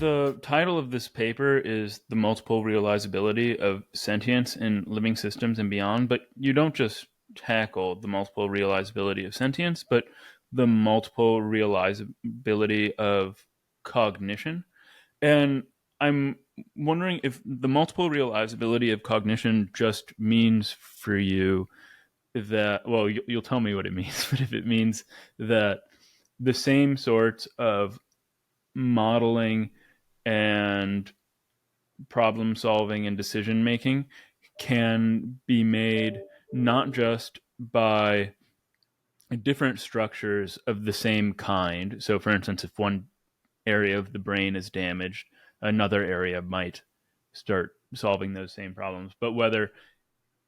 the title of this paper is The Multiple Realizability of Sentience in Living Systems and Beyond, but you don't just tackle the multiple realizability of sentience, but the multiple realizability of cognition. And I'm wondering if the multiple realizability of cognition just means for you that, well, you'll tell me what it means, but if it means that the same sorts of modeling and problem solving and decision making can be made not just by different structures of the same kind. So, for instance, if one area of the brain is damaged, another area might start solving those same problems, but whether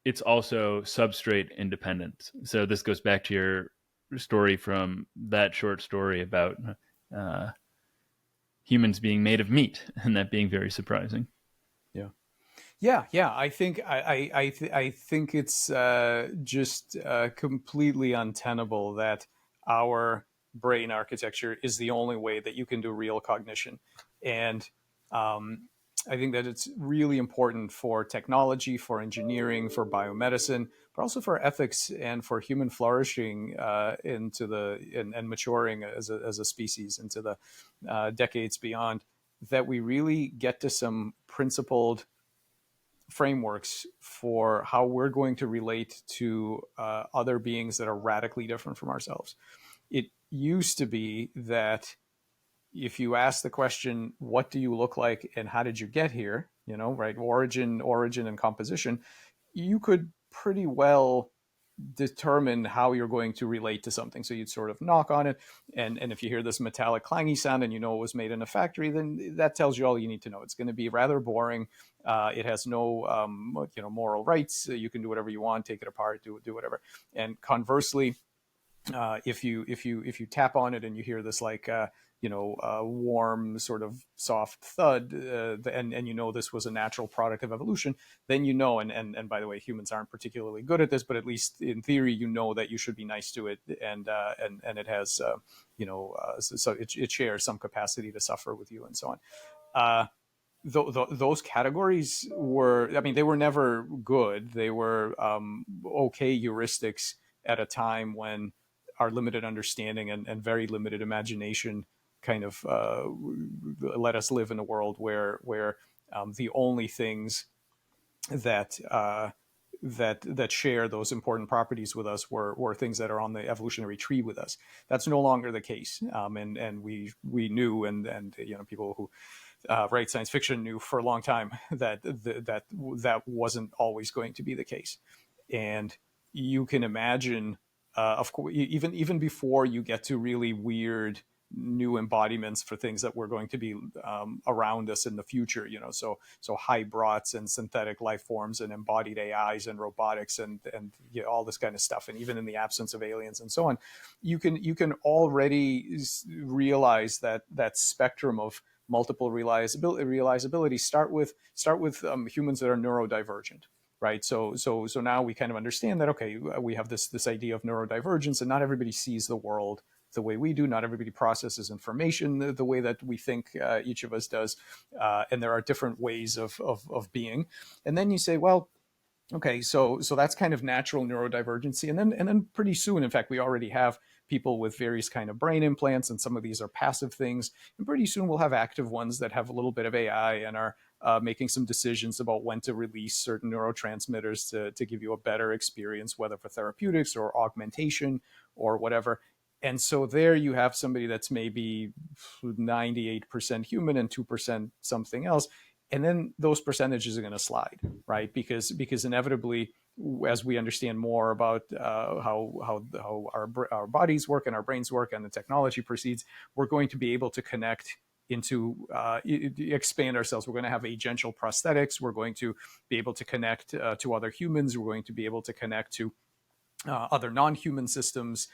it's also substrate independent. So, this goes back to your story from that short story about uh, humans being made of meat and that being very surprising. Yeah. Yeah. I think it's just completely untenable that our brain architecture is the only way that you can do real cognition, and um, I think that it's really important for technology, for engineering, for biomedicine, but also for ethics and for human flourishing into the and maturing as a species into the decades beyond. That we really get to some principled frameworks for how we're going to relate to other beings that are radically different from ourselves. It used to be that if you ask the question, what do you look like and how did you get here? You know, right? Origin and composition, you could pretty well determine how you're going to relate to something. So you'd sort of knock on it, and if you hear this metallic clangy sound and you know it was made in a factory, then that tells you all you need to know. It's going to be rather boring. It has no moral rights. You can do whatever you want, take it apart, do whatever. And conversely, if you tap on it and you hear this like warm sort of soft thud, and you know this was a natural product of evolution, then you know, and by the way, humans aren't particularly good at this, but at least in theory, you know that you should be nice to it, and it has so it shares some capacity to suffer with you and so on. Uh, those categories were, I mean, they were never good. They were okay heuristics at a time when our limited understanding and very limited imagination kind of let us live in a world where the only things that that share those important properties with us were things that are on the evolutionary tree with us. That's no longer the case, and we knew, and people who write science fiction knew for a long time that wasn't always going to be the case. And you can imagine, of course, even before you get to really weird new embodiments for things that were going to be around us in the future, so hybrids and synthetic life forms and embodied AIs and robotics and all this kind of stuff, and even in the absence of aliens and so on, you can already realize that spectrum of multiple realizability start with humans that are neurodivergent, right? So now we kind of understand that, okay, we have this idea of neurodivergence, and not everybody sees the world the way we do. Not everybody processes information the way that we think each of us does, and there are different ways of being. And then you say, well, okay, so that's kind of natural neurodivergency, and then pretty soon, in fact, we already have people with various kind of brain implants, and some of these are passive things, and pretty soon we'll have active ones that have a little bit of AI and are making some decisions about when to release certain neurotransmitters to give you a better experience, whether for therapeutics or augmentation or whatever. And so there you have somebody that's maybe 98% human and 2% something else, and then those percentages are going to slide, right? Because inevitably, as we understand more about how our bodies work and our brains work and the technology proceeds, we're going to be able to connect into expand ourselves. We're going to have agential prosthetics. We're going to be able to connect to other humans. We're going to be able to connect to other non-human systems,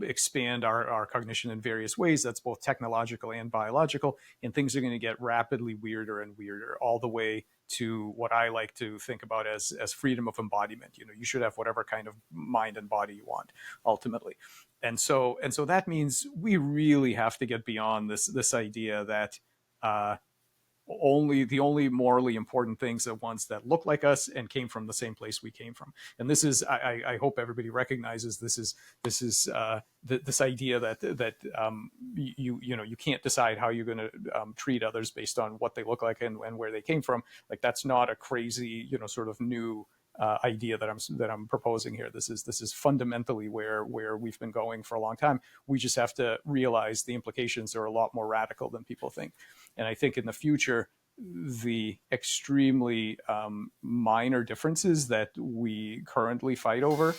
expand our cognition in various ways. That's both technological and biological. And things are going to get rapidly weirder and weirder, all the way to what I like to think about as freedom of embodiment. You should have whatever kind of mind and body you want, ultimately. And so that means we really have to get beyond this idea that the only morally important things are ones that look like us and came from the same place we came from. And this is, I hope everybody recognizes this idea that you can't decide how you're going to treat others based on what they look like and where they came from. Like, that's not a crazy sort of new idea that I'm proposing here. This is fundamentally where we've been going for a long time. We just have to realize the implications are a lot more radical than people think. And I think in the future, the extremely minor differences that we currently fight over